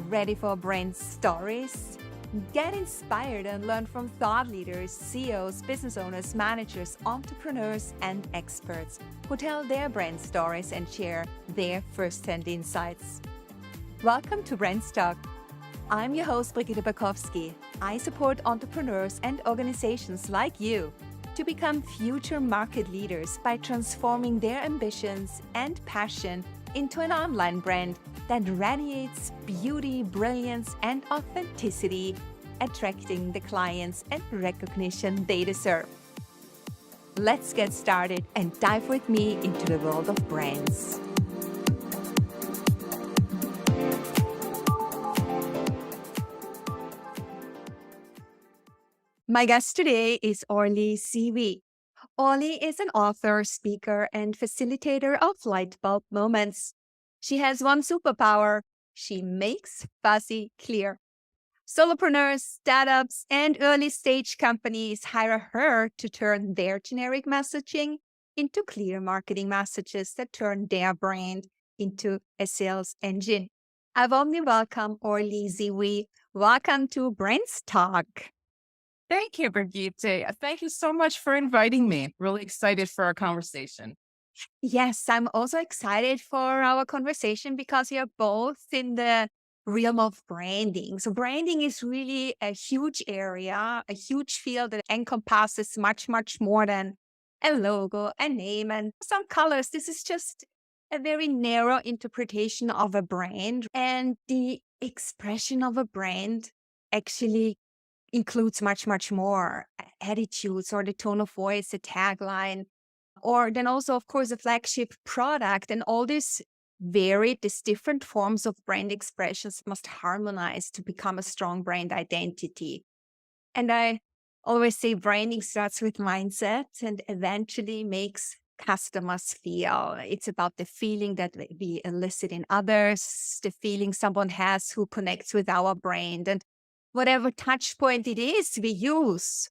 Ready for brand stories? Get inspired and learn from thought leaders, CEOs, business owners, managers, entrepreneurs, and experts who tell their brand stories and share their first-hand insights. Welcome to Brand Talk. I'm your host, Bridget. I support entrepreneurs and organizations like you to become future market leaders by transforming their ambitions and passion into an online brand that radiates beauty, brilliance, and authenticity, attracting the clients and recognition they deserve. Let's get started and dive with me into the world of brands. My guest today is Orly Zeewy. Orly is an author, speaker, and facilitator of light bulb moments. She has one superpower: she makes fuzzy clear. Solopreneurs, startups, and early-stage companies hire her to turn their generic messaging into clear marketing messages that turn their brand into a sales engine. I warmly welcome Orly Zeewy. Welcome to Brand Talk. Thank you, Brigitte. Thank you so much for inviting me. Really excited for our conversation. Yes, I'm also excited for our conversation because you're both in the realm of branding. So branding is really a huge area, a huge field that encompasses much, much more than a logo, a name, and some colors. This is just a very narrow interpretation of a brand. And the expression of a brand actually includes much, much more: attitudes or the tone of voice, the tagline, or then also, of course, a flagship product. And all these different forms of brand expressions must harmonize to become a strong brand identity. And I always say branding starts with mindset and eventually makes customers feel. It's about the feeling that we elicit in others, the feeling someone has who connects with our brand. And whatever touch point it is we use,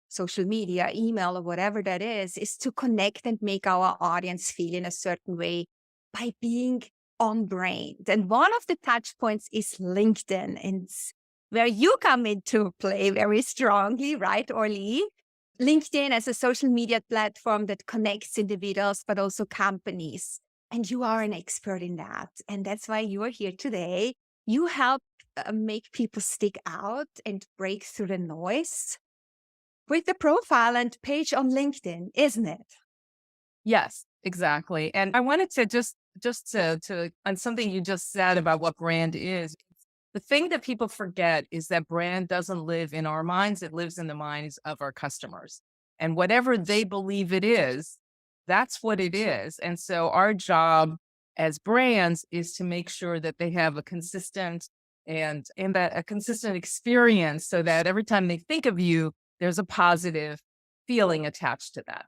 social media, email, or whatever that is to connect and make our audience feel in a certain way by being on brand. And one of the touch points is LinkedIn, and it's where you come into play very strongly, right, Orly? LinkedIn as a social media platform that connects individuals, but also companies. And you are an expert in that. And that's why you are here today. You help make people stick out and break through the noise with the profile and page on LinkedIn, isn't it? Yes, exactly. And I wanted to just to on something you just said about what brand is. The thing that people forget is that brand doesn't live in our minds; it lives in the minds of our customers. And whatever they believe it is, that's what it is. And so our job as brands is to make sure that they have a consistent that a consistent experience, so that every time they think of you, there's a positive feeling attached to that.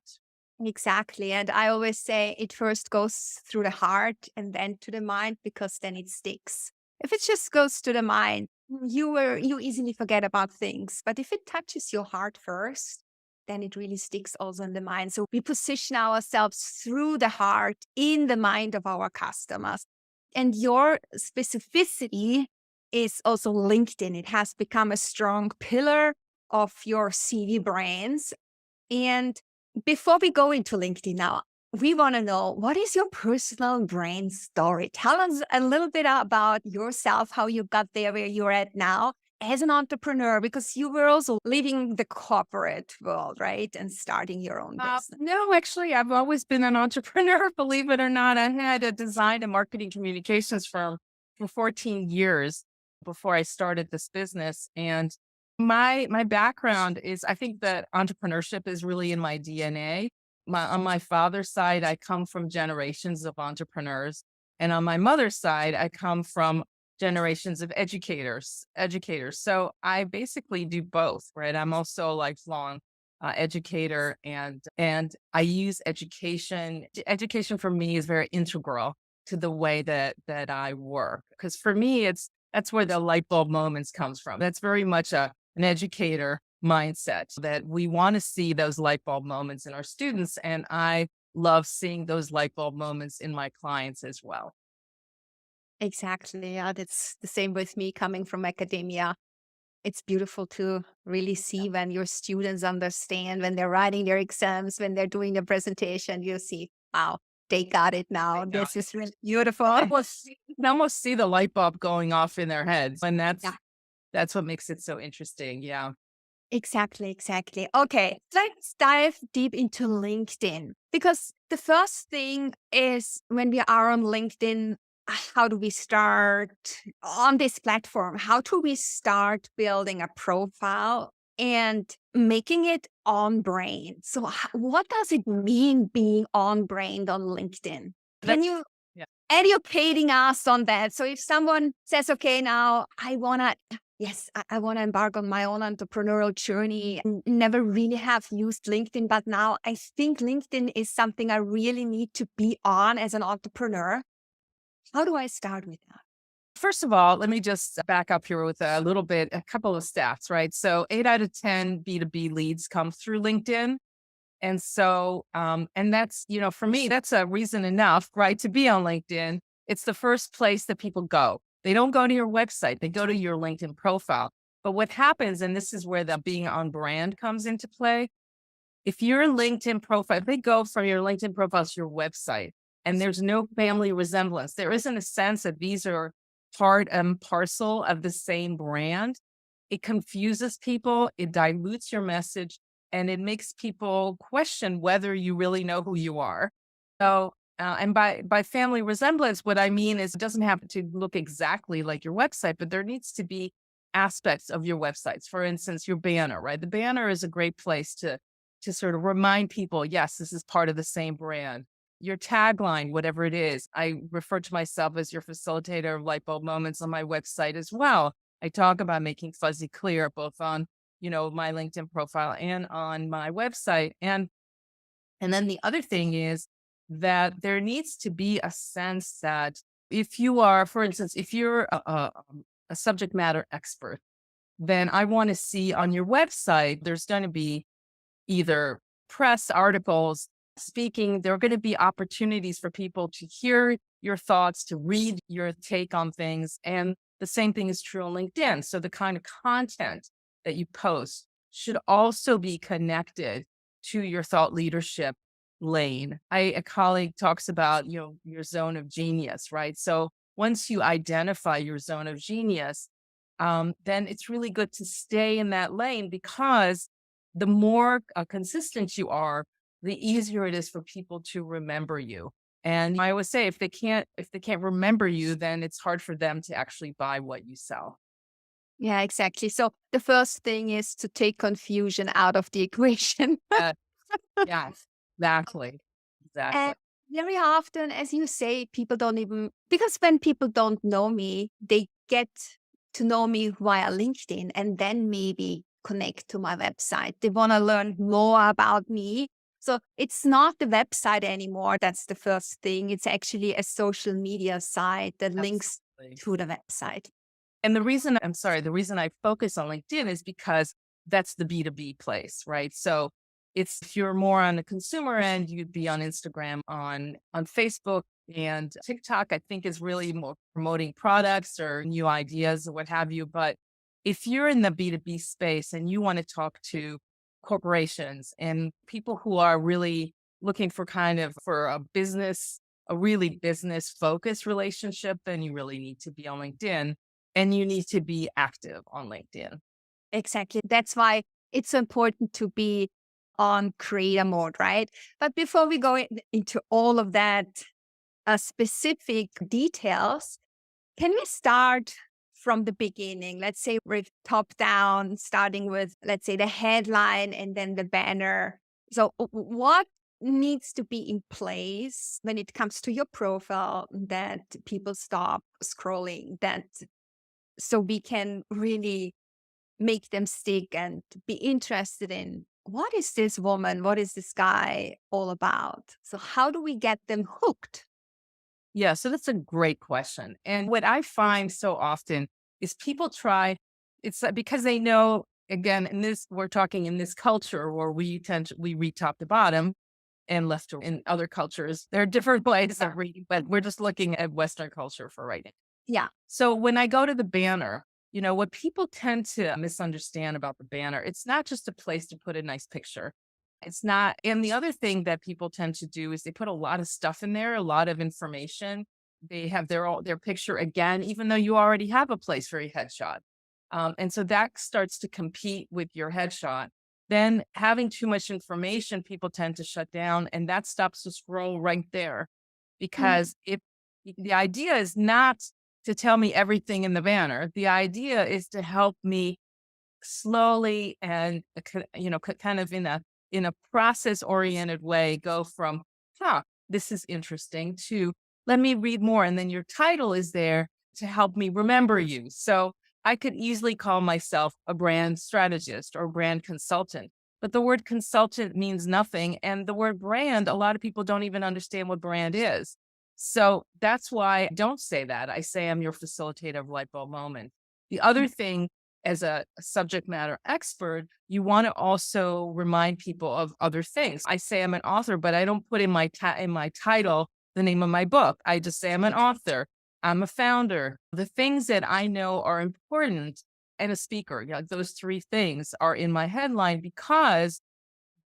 Exactly. And I always say it first goes through the heart and then to the mind, because then it sticks. If it just goes to the mind, you easily forget about things. But if it touches your heart first, then it really sticks also in the mind. So we position ourselves through the heart in the mind of our customers. And your specificity is also LinkedIn. It has become a strong pillar of your CV brands. And before we go into LinkedIn now, we want to know, what is your personal brand story? Tell us a little bit about yourself, how you got there where you're at now as an entrepreneur, because you were also leaving the corporate world, right? And starting your own business. No, actually, I've always been an entrepreneur, believe it or not. I had a design and marketing communications firm for 14 years before I started this business. And my background is, I think that entrepreneurship is really in my DNA. On my father's side, I come from generations of entrepreneurs. And on my mother's side, I come from generations of educators. So I basically do both, right? I'm also a lifelong educator, and I use education. Education for me is very integral to the way that I work, because for me, that's where the light bulb moments comes from. That's very much an educator mindset that we want to see those light bulb moments in our students. And I love seeing those light bulb moments in my clients as well. Exactly. Yeah, that's the same with me coming from academia. It's beautiful to really see when your students understand, when they're writing their exams, when they're doing the presentation, you see, wow, they got it now. Yeah. This is really beautiful. You can almost see the light bulb going off in their heads. And Yeah, that's what makes it so interesting. Yeah. exactly, exactly. Okay, let's dive deep into LinkedIn because the first thing is when we are on LinkedIn, how do we start on this platform? How do we start building a profile and making it on brand? So, what does it mean being on brand on LinkedIn? Can That's you yeah. educating us on that? So, if someone says, okay, now I want to yes, I want to embark on my own entrepreneurial journey. Never really have used LinkedIn, but now I think LinkedIn is something I really need to be on as an entrepreneur. How do I start with that? First of all, let me just back up here with a couple of stats, right? So 8 out of 10 B2B leads come through LinkedIn. And so, and that's, for me, that's a reason enough, right, to be on LinkedIn. It's the first place that people go. They don't go to your website, they go to your LinkedIn profile. But what happens, and this is where the being on brand comes into play, if your LinkedIn profile, if they go from your LinkedIn profile to your website and there's no family resemblance, there isn't a sense that these are part and parcel of the same brand. It confuses people, it dilutes your message, and it makes people question whether you really know who you are. So, and by family resemblance, what I mean is it doesn't have to look exactly like your website, but there needs to be aspects of your websites. For instance, your banner, right? The banner is a great place to sort of remind people, yes, this is part of the same brand. Your tagline, whatever it is, I refer to myself as your facilitator of light bulb moments on my website as well. I talk about making fuzzy clear both on, my LinkedIn profile and on my website. And then the other thing is that there needs to be a sense that if you are, for instance, if you're a subject matter expert, then I want to see on your website, there's going to be either press articles, speaking. There are going to be opportunities for people to hear your thoughts, to read your take on things. And the same thing is true on LinkedIn. So the kind of content that you post should also be connected to your thought leadership lane. A colleague talks about, your zone of genius, right? So once you identify your zone of genius, then it's really good to stay in that lane because the more consistent you are, the easier it is for people to remember you. And I always say, if they can't remember you, then it's hard for them to actually buy what you sell. Yeah, exactly. So the first thing is to take confusion out of the equation. Uh, yes, exactly, And exactly. very often, as you say, people don't even, because when people don't know me, they get to know me via LinkedIn and then maybe connect to my website. They want to learn more about me. So it's not the website anymore. That's the first thing. It's actually a social media site that links Absolutely. to the website. And the reason I focus on LinkedIn is because that's the B2B place, right? So if you're more on the consumer end, you'd be on Instagram, on Facebook and TikTok, I think is really more promoting products or new ideas or what have you. But if you're in the B2B space and you want to talk to corporations and people who are really looking for a really business focused relationship, then you really need to be on LinkedIn and you need to be active on LinkedIn. Exactly. That's why it's so important to be on creator mode, right? But before we go into all of that specific details, can we start from the beginning? Let's say we're top down, starting with, let's say, the headline and then the banner. So, what needs to be in place when it comes to your profile that people stop scrolling, that so we can really make them stick and be interested in what is this woman, what is this guy all about? So, how do we get them hooked? Yeah, so that's a great question. And what I find so often is people try, it's because they know again, in this, we're talking in this culture where we read top to bottom and left to in other cultures. There are different ways of reading, but we're just looking at Western culture for writing. Yeah. So when I go to the banner, what people tend to misunderstand about the banner, it's not just a place to put a nice picture. It's not. And the other thing that people tend to do is they put a lot of stuff in there, a lot of information. They have their picture again, even though you already have a place for a headshot. And so that starts to compete with your headshot. Then having too much information, people tend to shut down, and that stops the scroll right there. Mhm. Because if the idea is not to tell me everything in the banner, the idea is to help me slowly and kind of in a process oriented way go from this is interesting to let me read more, and then your title is there to help me remember you. So I could easily call myself a brand strategist or brand consultant, but the word consultant means nothing, and the word brand, a lot of people don't even understand what brand is. So that's why I don't say that. I say I'm your facilitator of light bulb moment. The other thing, as a subject matter expert, you want to also remind people of other things. I say I'm an author, but I don't put in my title the name of my book. I just say I'm an author. I'm a founder. The things that I know are important and a speaker, like those three things are in my headline because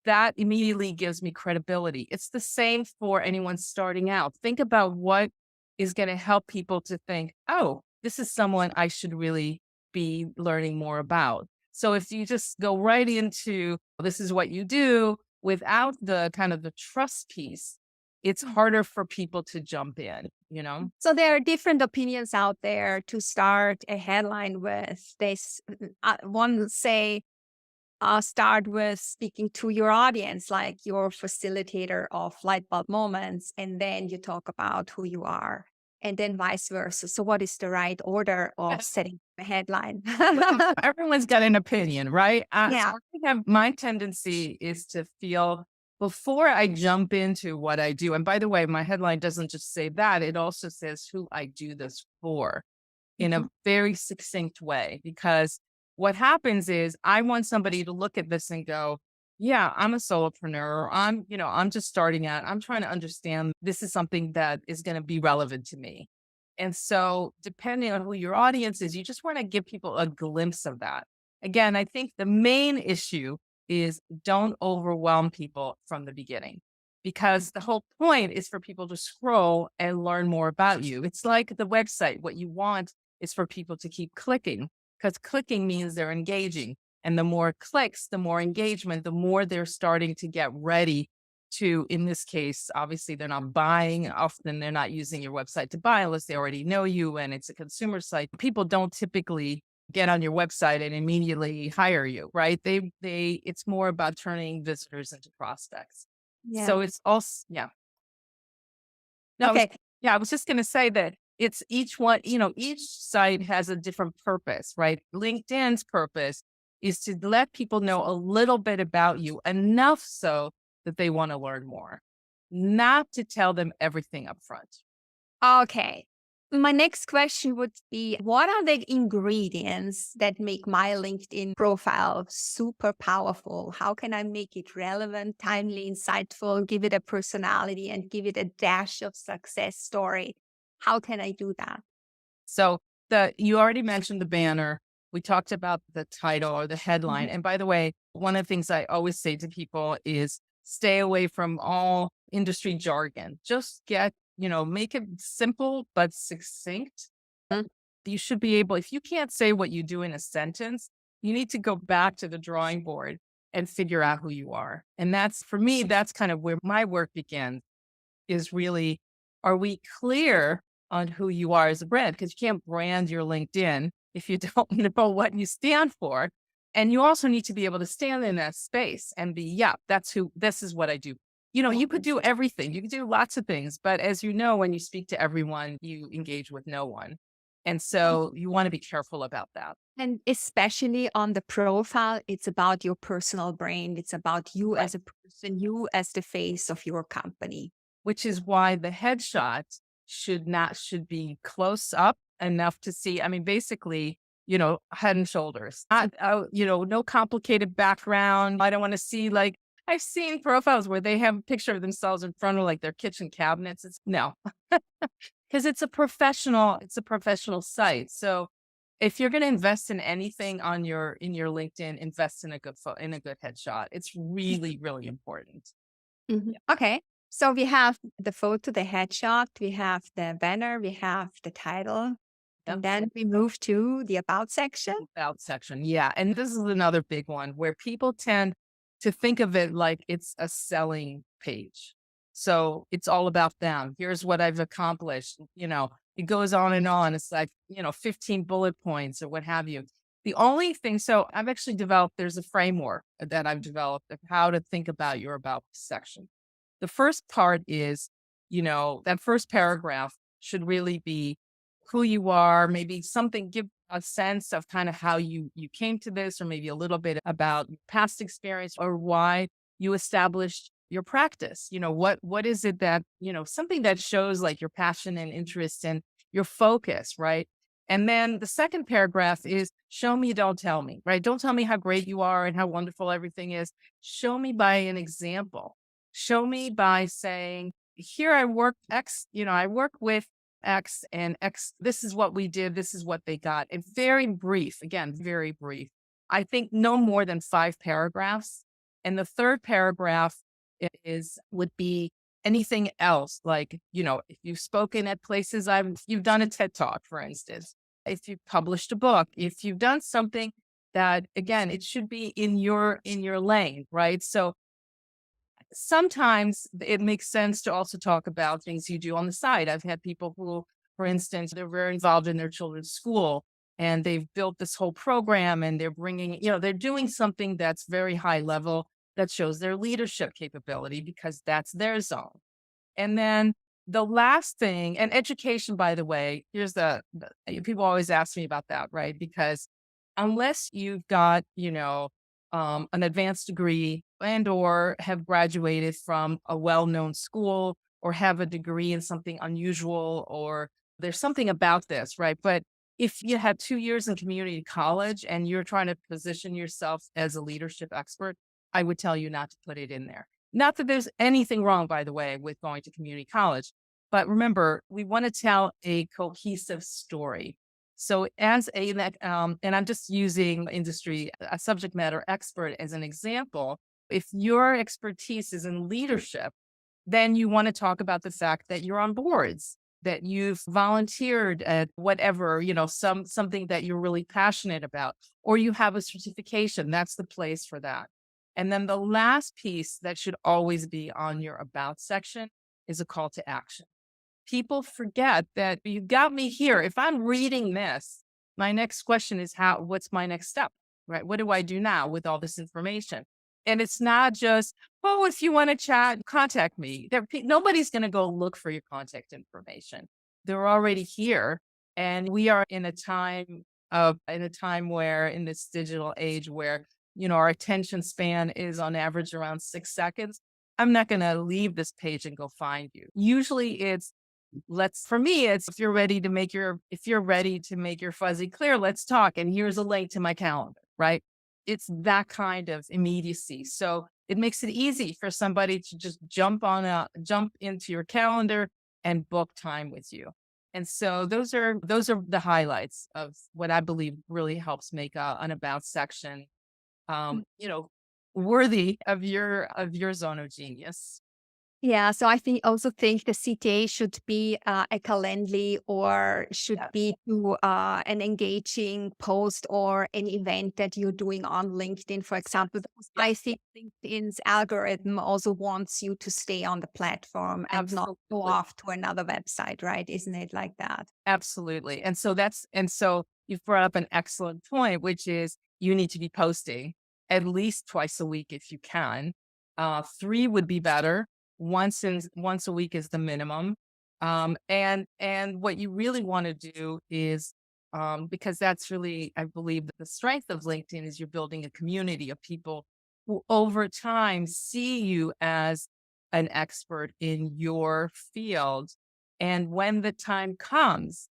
that immediately gives me credibility. It's the same for anyone starting out. Think about what is going to help people to think, oh, this is someone I should really be learning more about. So if you just go right into this is what you do without the kind of the trust piece, it's harder for people to jump in. So there are different opinions out there to start a headline with. One say, start with speaking to your audience, like your facilitator of light bulb moments, and then you talk about who you are, and then vice versa. So, what is the right order of setting a headline? Well, everyone's got an opinion, right? So Yeah. I think my tendency is to feel before I jump into what I do. And by the way, my headline doesn't just say that, it also says who I do this for in a Mhm. very succinct way. Because what happens is I want somebody to look at this and go, yeah, I'm a solopreneur. I'm just starting out. I'm trying to understand this is something that is going to be relevant to me. And so, depending on who your audience is, you just want to give people a glimpse of that. Again, I think the main issue is don't overwhelm people from the beginning because the whole point is for people to scroll and learn more about you. It's like the website. What you want is for people to keep clicking because clicking means they're engaging. And the more clicks, the more engagement, the more they're starting to get ready to, in this case, obviously they're not buying. Often they're not using your website to buy unless they already know you and it's a consumer site. People don't typically get on your website and immediately hire you, right? It's more about turning visitors into prospects. Yeah. So it's also, yeah. No, Okay. I was just going to say that it's each one, each site has a different purpose, right? LinkedIn's purpose is to let people know a little bit about you, enough so that they want to learn more, not to tell them everything up front. Okay. My next question would be, what are the ingredients that make my LinkedIn profile super powerful? How can I make it relevant, timely, insightful, give it a personality, and give it a dash of success story? How can I do that? So you already mentioned the banner. We talked about the title or the headline. Mhm. And by the way, one of the things I always say to people is stay away from all industry jargon. Just make it simple but succinct. You should be able, if you can't say what you do in a sentence, you need to go back to the drawing board and figure out who you are. And that's for me, that's kind of where my work begins is really, are we clear on who you are as a brand? Because you can't brand your LinkedIn if you don't know what you stand for. And you also need to be able to stand in that space and be, yeah, this is what I do. You could do everything. You could do lots of things. But as you know, when you speak to everyone, you engage with no one. And so you want to be careful about that. And especially on the profile, it's about your personal brand. It's about you Right. as a person, you as the face of your company. Which is why the headshot should be close up enough to see. I mean, basically, head and shoulders. No complicated background. I don't want to see like I've seen profiles where they have a picture of themselves in front of like their kitchen cabinets. It's no, because it's a professional site. So if you're going to invest in anything on your LinkedIn, invest in a in a good headshot. It's really, really important. Mhm. Okay. So we have the photo, the headshot, we have the banner, we have the title, Yep. and then we move to the about section. About section. Yeah. And this is another big one where people tend to think of it like it's a selling page. So it's all about them. Here's what I've accomplished. It goes on and on. It's like, 15 bullet points or what have you. The only thing, so I've actually developed, there's a framework that I've developed of how to think about your about section. The first part is, that first paragraph should really be who you are, maybe something, give a sense of kind of how you came to this, or maybe a little bit about your past experience or why you established your practice. What is it that, something that shows like your passion and interest and your focus, right? And then the second paragraph is show me, don't tell me, right? Don't tell me how great you are and how wonderful everything is. Show me by an example. Show me by saying, here I work X, I work with X and X. This is what we did. This is what they got. And very brief, again, very brief. I think no more than 5 paragraphs. And the third paragraph would be anything else. Like, if you've spoken at places, you've done a TED talk, for instance, if you've published a book, if you've done something that, again, it should be in your lane, right? So sometimes it makes sense to also talk about things you do on the side. I've had people who, for instance, they're very involved in their children's school and they've built this whole program and they're bringing, they're doing something that's very high level that shows their leadership capability because that's their zone. And then the last thing, and education, by the way, here's people always ask me about that, right? Because unless you've got, an advanced degree and or have graduated from a well-known school or have a degree in something unusual or there's something about this, right? But if you had 2 years in community college and you're trying to position yourself as a leadership expert, I would tell you not to put it in there. Not that there's anything wrong, by the way, with going to community college, but remember, we want to tell a cohesive story. So, and I'm just using a subject matter expert as an example. If your expertise is in leadership, then you want to talk about the fact that you're on boards, that you've volunteered at whatever, something that you're really passionate about, or you have a certification. That's the place for that. And then the last piece that should always be on your about section is a call to action. People forget that you got me here. If I'm reading this, my next question is what's my next step, right? What do I do now with all this information? And it's not just, oh, if you want to chat, contact me. Nobody's going to go look for your contact information. They're already here. And we are in a time where in this digital age where, our attention span is on average around 6 seconds. I'm not going to leave this page and go find you. Usually for me, it's if you're ready to make your fuzzy clear, let's talk. And here's a link to my calendar, right? It's that kind of immediacy. So it makes it easy for somebody to just jump into your calendar and book time with you. And so those are the highlights of what I believe really helps make an about section, um, you know, worthy of your zone of genius. Yeah, so I also think the CTA should be a Calendly or should Yes. be to an engaging post or an event that you're doing on LinkedIn, for example. Because Yeah, I think LinkedIn's algorithm also wants you to stay on the platform and not go absolutely. off to another website, right? Isn't it like that? Absolutely. And so you've brought up an excellent point, which is you need to be posting at least twice a week if you can. Three would be better. Once a week is the minimum. And what you really want to do is because that's really, I believe, that the strength of LinkedIn is you're building a community of people who over time see you as an expert in your field and when the time comes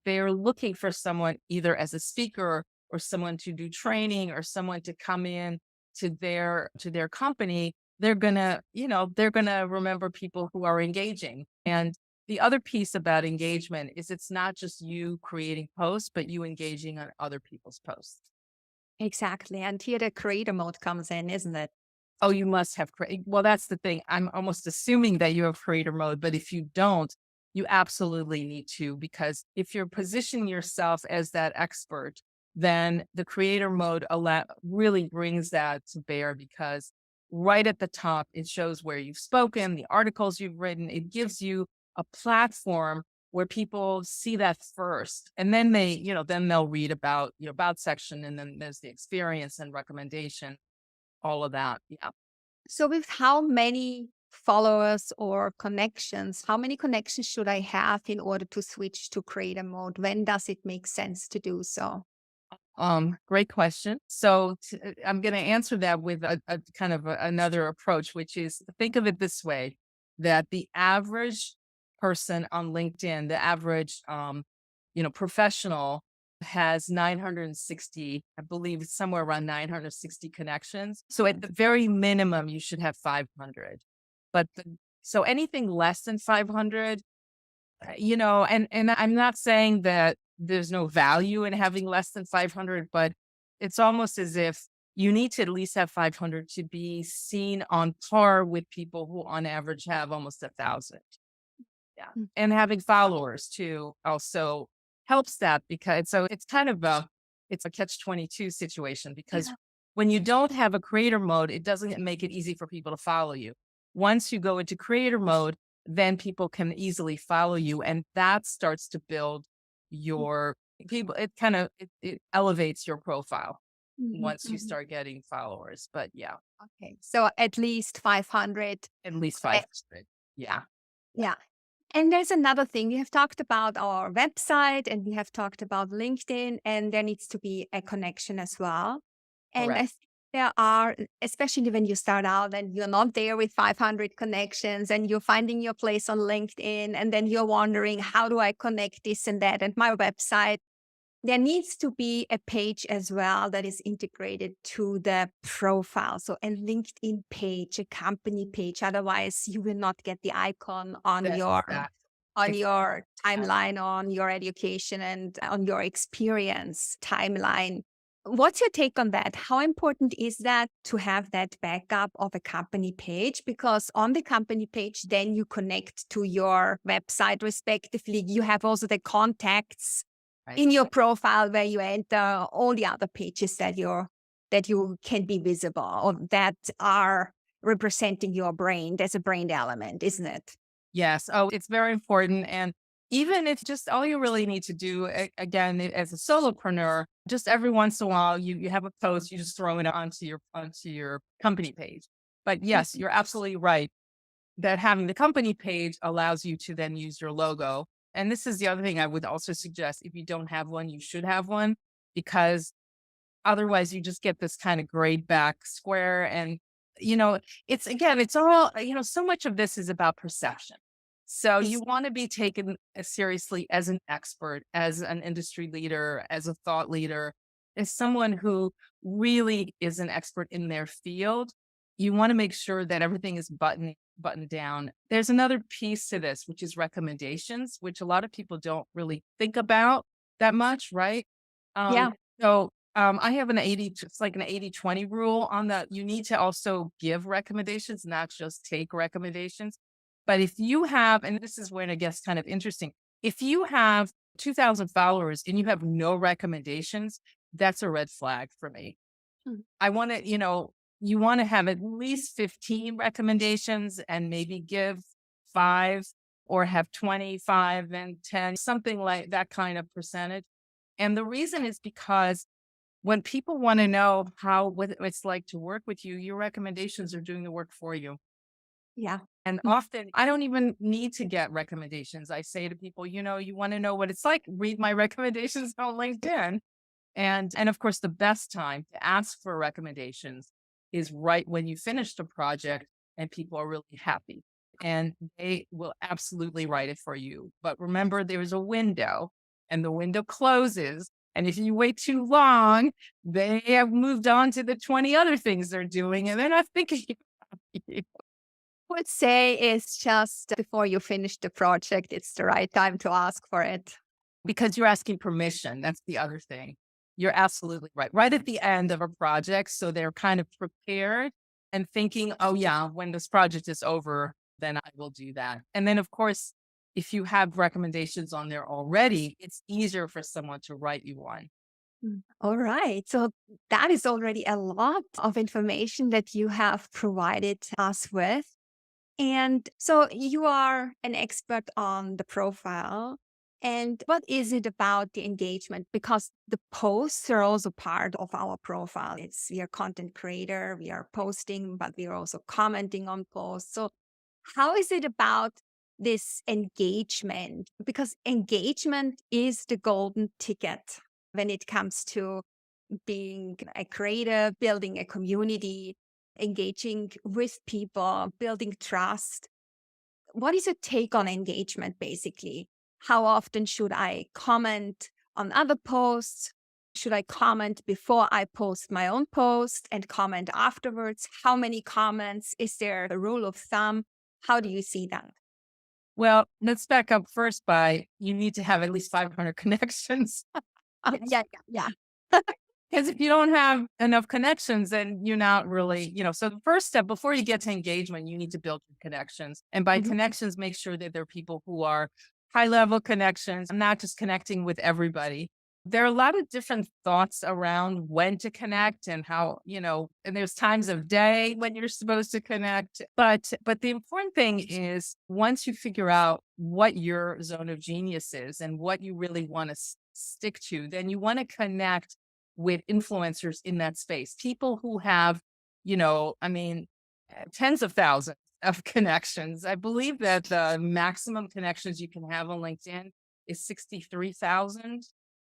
they're looking for someone either as a speaker or someone to do training or someone to come in to their company. They're gonna, they're gonna remember people who are engaging. And the other piece about engagement is it's not just you creating posts, but you engaging on other people's posts. Exactly. And here the creator mode comes in, isn't it? Oh, you must have well, that's the thing. I'm almost assuming that you have creator mode, but if you don't, you absolutely need to, because if you're positioning yourself as that expert, then the creator mode really brings that to bear, because right at the top, it shows where you've spoken, the articles you've written. It gives you a platform where people see that first. And then then they'll read about your about section. And then there's the experience and recommendation, all of that. Yeah. So, with how many followers or connections, how many connections should I have in order to switch to creator mode? When does it make sense to do so? Great question. So I'm going to answer that with a kind of another approach, which is, think of it this way: that the average person on LinkedIn, the average, professional, has 960, I believe it's somewhere around 960 connections. So at the very minimum, you should have 500. But so anything less than 500, and I'm not saying that there's no value in having less than 500, but it's almost as if you need to at least have 500 to be seen on par with people who on average have almost 1,000. Yeah. Mm. And having followers too also helps that, because so it's a catch-22 situation, because Yeah. when you don't have a creator mode, it doesn't make it easy for people to follow you. Once you go into creator mode, then people can easily follow you, and that starts to build your people. It elevates your profile Mhm, once you mhm. start getting followers. But yeah, Okay. So, at least 500. at least Eh, 500. Yeah. yeah. And there's another thing. We have talked about our website and we have talked about LinkedIn, and there needs to be a connection as well. And I Correct. think there are, especially when you start out and you're not there with 500 connections and you're finding your place on LinkedIn, and then you're wondering, how do I connect this and that and my website? There needs to be a page as well that is integrated to the profile. So a LinkedIn page, a company page. Otherwise, you will not get the icon on That's exactly. your timeline, on your education, and on your experience timeline. What's your take on that? How important is that to have that backup of a company page? Because on the company page, then you connect to your website respectively. You have also the contacts Right. in your profile where you enter all the other pages that you can be visible or that are representing your brand as a brand element, isn't it? Yes. Oh, it's very important. And even if just all you really need to do, again, as a solopreneur, just every once in a while, you have a post, you just throw it onto your company page. But yes, Mhm. you're absolutely right that having the company page allows you to then use your logo. And this is the other thing I would also suggest: if you don't have one, you should have one, because otherwise, you just get this kind of grayed back square. And, you know, it's again, it's all, so much of this is about perception. So you Yes. want to be taken as seriously as an expert, as an industry leader, as a thought leader, as someone who really is an expert in their field. You want to make sure that everything is buttoned down. There's another piece to this, which is recommendations, which a lot of people don't really think about that much, right? Um, Yeah. I have it's like an 80-20 rule on that. You need to also give recommendations, not just take recommendations. But if you have, and this is when it gets kind of interesting, if you have 2,000 followers and you have no recommendations, that's a red flag for me. Mm. I want to, you want to have at least 15 recommendations and maybe give five, or have 25 and 10, something like that kind of percentage. And the reason is because when people want to know what it's like to work with you, your recommendations are doing the work for you. Yeah. And Mm. often I don't even need to get recommendations. I say to people, you want to know what it's like, read my recommendations on LinkedIn. And of course, the best time to ask for recommendations is right when you finish the project and people are really happy. And they will absolutely write it for you. But remember, there is a window. and the window closes. And if you wait too long, they have moved on to the 20 other things they're doing and they're not thinking about you. Would say it's just before you finish the project, it's the right time to ask for it. Because you're asking permission. That's the other thing. You're absolutely right. Right at the end of a project. So they're kind of prepared and thinking, oh, yeah, when this project is over, then I will do that. And then, of course, if you have recommendations on there already, it's easier for someone to write you one. All right. So that is already a lot of information that you have provided us with. And so you are an expert on the profile. And what is it about the engagement? Because the posts are also part of our profile. It's we are content creator, we are posting, but we are also commenting on posts. So how is it about this engagement? Because engagement is the golden ticket when it comes to being a creator, building a community, engaging with people, building trust. What is your take on engagement basically? How often should I comment on other posts? Should I comment before I post my own post and comment afterwards? How many comments? Is there a rule of thumb? How do you see that? Well, let's back up first by you need to have at least 500 connections. Yeah, yeah, Because if you don't have enough connections, then you're not really, so the first step before you get to engagement, you need to build your connections. And by yeah. connections, make sure that they're people who are high level connections, not just connecting with everybody. There are a lot of different thoughts around when to connect and how, and there's times of day when you're supposed to connect. But the important thing is once you figure out what your zone of genius is and what you really want to stick to, then you want to connect with influencers in that space, people who have, tens of thousands of connections. I believe that the maximum connections you can have on LinkedIn is 63,000,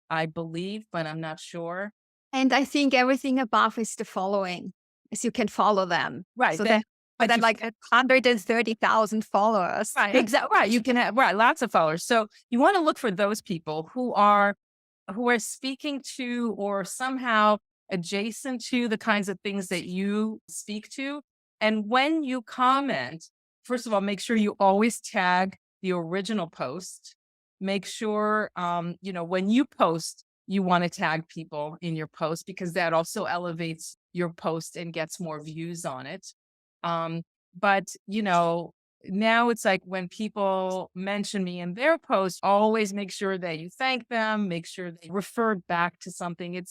I believe, but I'm not sure. And I think everything above is the following, as you can follow them. Right. So then, but But then you, like 130,000 followers. right, exactly. Right. You can have, right, lots of followers. So you want to look for those people who are speaking to or somehow adjacent to the kinds of things that you speak to. And when you comment, first of all, make sure you always tag the original post. Make sure, when you post, you want to tag people in your post because that also elevates your post and gets more views on it. But now it's like when people mention me in their post, always make sure that you thank them, make sure they refer back to something.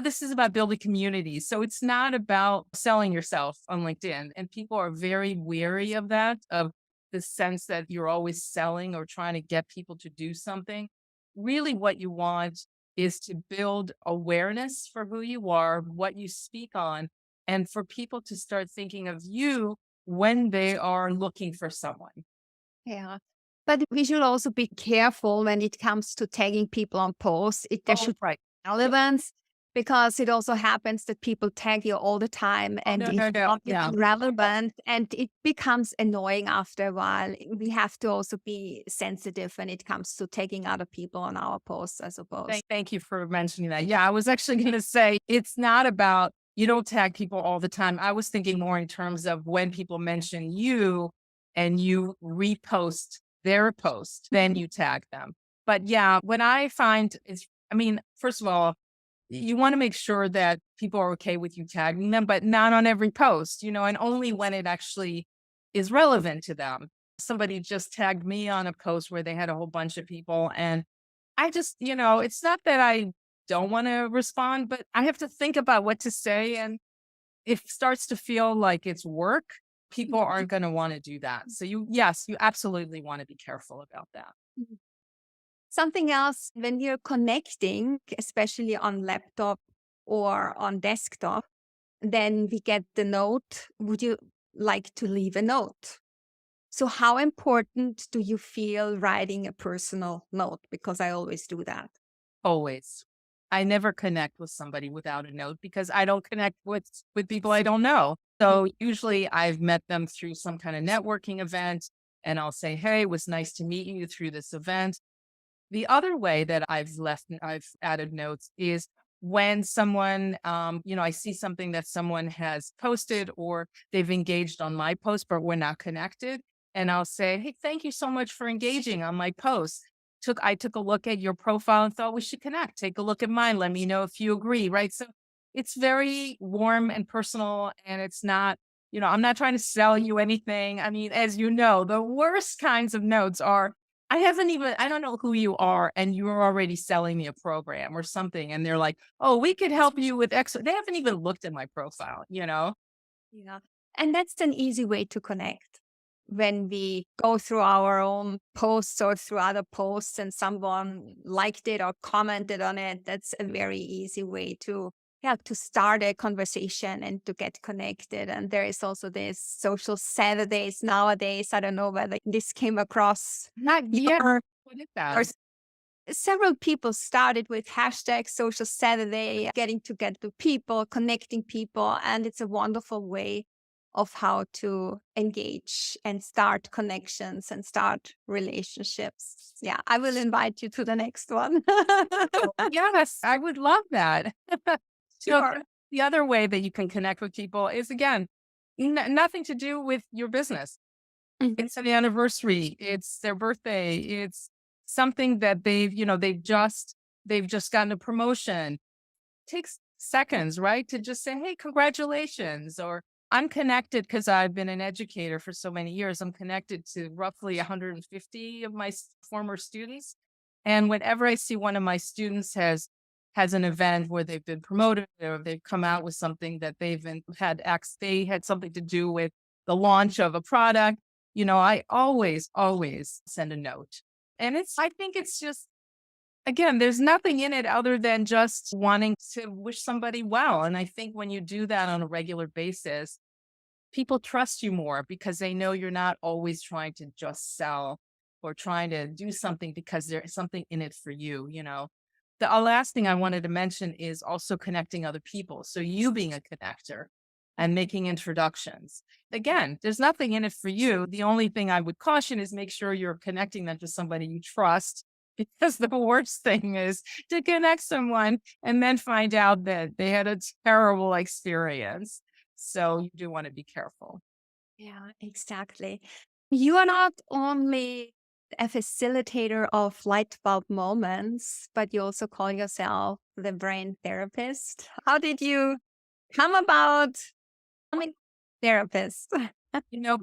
This is about building communities. So it's not about selling yourself on LinkedIn. And people are very wary of that, of the sense that you're always selling or trying to get people to do something. Really, what you want is to build awareness for who you are, what you speak on, and for people to start thinking of you when they are looking for someone. Yeah. But we should also be careful when it comes to tagging people on posts. There Oh, should right. be relevance because it also happens that people tag you all the time Oh, and no, it's no, no. not Yeah. even relevant and it becomes annoying after a while. We have to also be sensitive when it comes to tagging other people on our posts, I suppose. Thank you for mentioning that. Yeah, I was actually going to say it's not about you don't tag people all the time. I was thinking more in terms of when people mention you and you repost their post, then you tag them. But yeah, what I find is, first of all, you want to make sure that people are okay with you tagging them, but not on every post, and only when it actually is relevant to them. Somebody just tagged me on a post where they had a whole bunch of people and I just, it's not that I don't want to respond, but I have to think about what to say. And if it starts to feel like it's work, people aren't going to want to do that. So yes, you absolutely want to be careful about that. Mhm. Something else, when you're connecting, especially on laptop or on desktop, then we get the note, would you like to leave a note? So how important do you feel writing a personal note? Because I always do that. Always. I never connect with somebody without a note because I don't connect with people I don't know. So usually I've met them through some kind of networking event and I'll say, "Hey, it was nice to meet you through this event. The other way that I've added notes is when someone, I see something that someone has posted or they've engaged on my post, but we're not connected. And I'll say, hey, thank you so much for engaging on my post. I took a look at your profile and thought we should connect. Take a look at mine. Let me know if you agree. Right. So it's very warm and personal, and it's not, I'm not trying to sell you anything. I mean, as you know, the worst kinds of notes are, I don't know who you are, and you're already selling me a program or something. And they're like, oh, we could help you with X. They haven't even looked at my profile, you know? Yeah. And that's an easy way to connect. When we go through our own posts or through other posts and someone liked it or commented on it, that's a very easy way to, yeah, to start a conversation and to get connected. And there is also this social Saturdays nowadays. I don't know whether this came across Not yet. your, What is that? or several people started with hashtag social Saturday, getting together with people, connecting people, and it's a wonderful way of how to engage and start connections and start relationships. Yeah, I will invite you to the next one. Yes, I would love that. Sure. The other way that you can connect with people is, again, nothing to do with your business. Mhm. It's an anniversary, it's their birthday, it's something that they've just gotten a promotion. Takes seconds, right? To just say, "Hey, congratulations," or I'm connected because I've been an educator for so many years. I'm connected to roughly 150 of my former students. And whenever I see one of my students has an event where they've been promoted or they've come out with something that they had something to do with the launch of a product, I always send a note. And I think it's just, again, there's nothing in it other than just wanting to wish somebody well. And I think when you do that on a regular basis, people trust you more because they know you're not always trying to just sell or trying to do something because there's something in it for you. The last thing I wanted to mention is also connecting other people. So you being a connector and making introductions. Again, there's nothing in it for you. The only thing I would caution is make sure you're connecting them to somebody you trust. Because the worst thing is to connect someone and then find out that they had a terrible experience. So you do want to be careful. Yeah, exactly. You are not only a facilitator of light bulb moments, but you also call yourself the brain therapist. How did you come about becoming a therapist?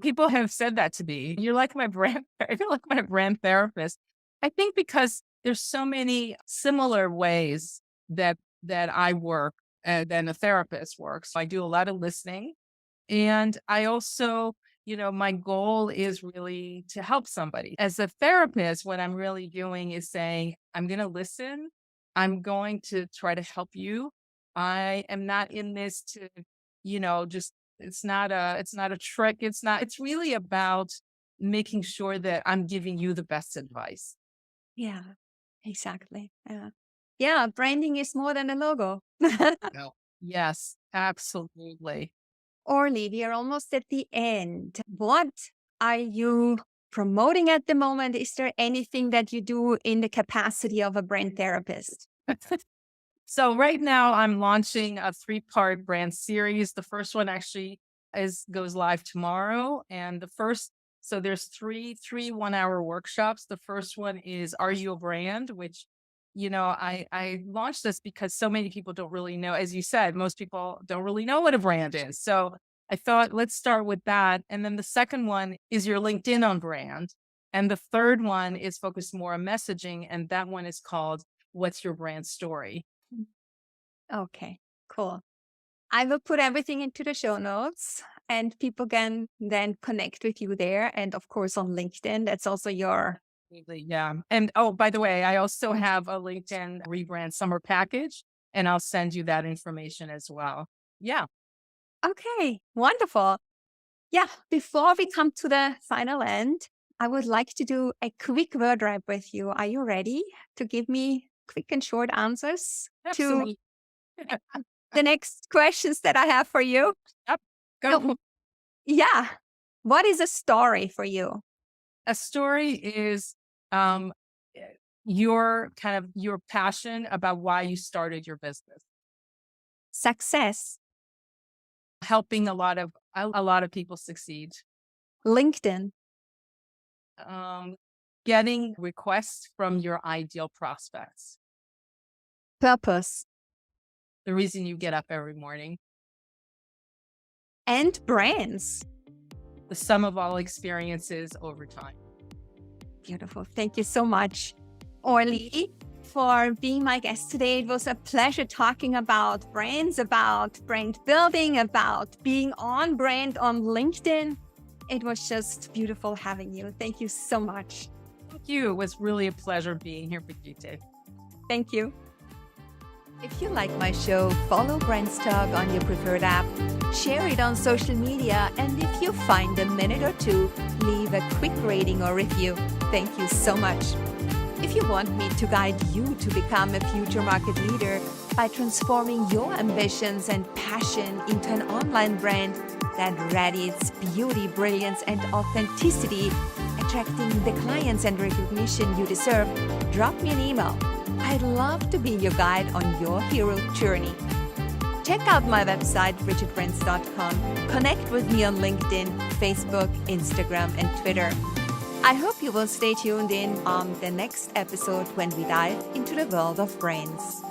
People have said that to me. You're like my brand, you're like my brand therapist. I think because there's so many similar ways that I work than a therapist works. I do a lot of listening. And I also, my goal is really to help somebody. As a therapist, what I'm really doing is saying, I'm going to listen. I'm going to try to help you. I am not in this to, just, it's not a trick. It's really about making sure that I'm giving you the best advice. Yeah, exactly. Yeah. Yeah, branding is more than a logo. No. Yes, absolutely. Orly, we are almost at the end. What are you promoting at the moment? Is there anything that you do in the capacity of a brand therapist? So right now I'm launching a 3-part brand series. The first one actually is goes live tomorrow. And so there's three 1-hour workshops. The first one is Are You a Brand? Which, I launched this because so many people don't really know. As you said, most people don't really know what a brand is. So I thought, let's start with that. And then the second one is your LinkedIn on brand. And the third one is focused more on messaging. And that one is called What's Your Brand Story? Okay, cool. I will put everything into the show notes and people can then connect with you there. And of course, on LinkedIn, that's also your. Absolutely, yeah. And oh, by the way, I also have a LinkedIn rebrand summer package, and I'll send you that information as well. Yeah. Okay, wonderful. Yeah, before we come to the final end, I would like to do a quick word wrap with you. Are you ready to give me quick and short answers to Absolutely. the next questions that I have for you? Yep. So, Go. yeah, what is a story for you? A story is, um, your passion about why you started your business. Success. Helping a lot of people succeed. LinkedIn. Getting requests from your ideal prospects. Purpose. The reason you get up every morning. And brands. The sum of all experiences over time. Beautiful. Thank you so much, Orly, for being my guest today. It was a pleasure talking about brands, about brand building, about being on brand on LinkedIn. It was just beautiful having you. Thank you so much. Thank you. It was really a pleasure being here with you today. Thank you. If you like my show, follow Brands Talk on your preferred app, share it on social media, and if you find a minute or two, leave a quick rating or review. Thank you so much. If you want me to guide you to become a future market leader by transforming your ambitions and passion into an online brand that radiates beauty, brilliance, and authenticity, attracting the clients and recognition you deserve, drop me an email. I'd love to be your guide on your hero journey. Check out my website, bridgetbrands.com. Connect with me on LinkedIn, Facebook, Instagram, and Twitter. I hope you will stay tuned in on the next episode when we dive into the world of brands.